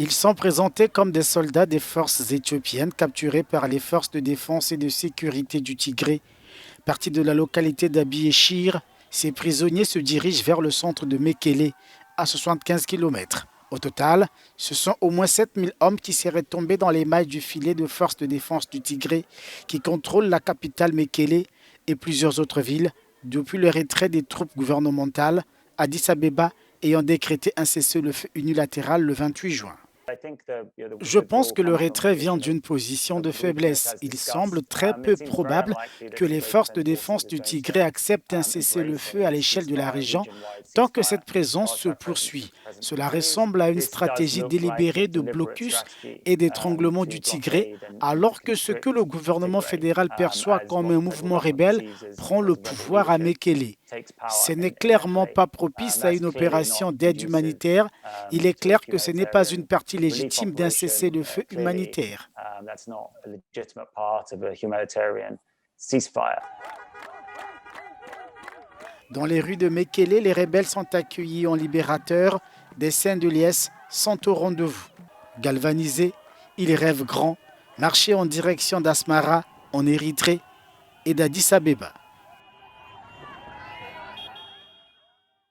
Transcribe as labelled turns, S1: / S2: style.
S1: Ils sont présentés comme des soldats des forces éthiopiennes capturés par les forces de défense et de sécurité du Tigré. Partis de la localité d'Abiy-Shir, ces prisonniers se dirigent vers le centre de Mekele, à 75 km. Au total, ce sont au moins 7000 hommes qui seraient tombés dans les mailles du filet de forces de défense du Tigré qui contrôlent la capitale Mekele et plusieurs autres villes depuis le retrait des troupes gouvernementales, Addis Abeba ayant décrété un cessez-le-feu unilatéral le 28 juin. Je pense que le retrait vient d'une position de faiblesse. Il semble très peu probable que les forces de défense du Tigré acceptent un cessez-le-feu à l'échelle de la région tant que cette présence se poursuit. Cela ressemble à une stratégie délibérée de blocus et d'étranglement du Tigré, alors que ce que le gouvernement fédéral perçoit comme un mouvement rebelle prend le pouvoir à Mekele. Ce n'est clairement pas propice à une opération d'aide humanitaire. Il est clair que ce n'est pas une partie légitime d'un cessez-le-feu humanitaire. Dans les rues de Mekele, les rebelles sont accueillis en libérateurs. Des scènes de liesse sont au rendez-vous. Galvanisés, ils rêvent grand, marcher en direction d'Asmara, en Érythrée et d'Addis Abeba.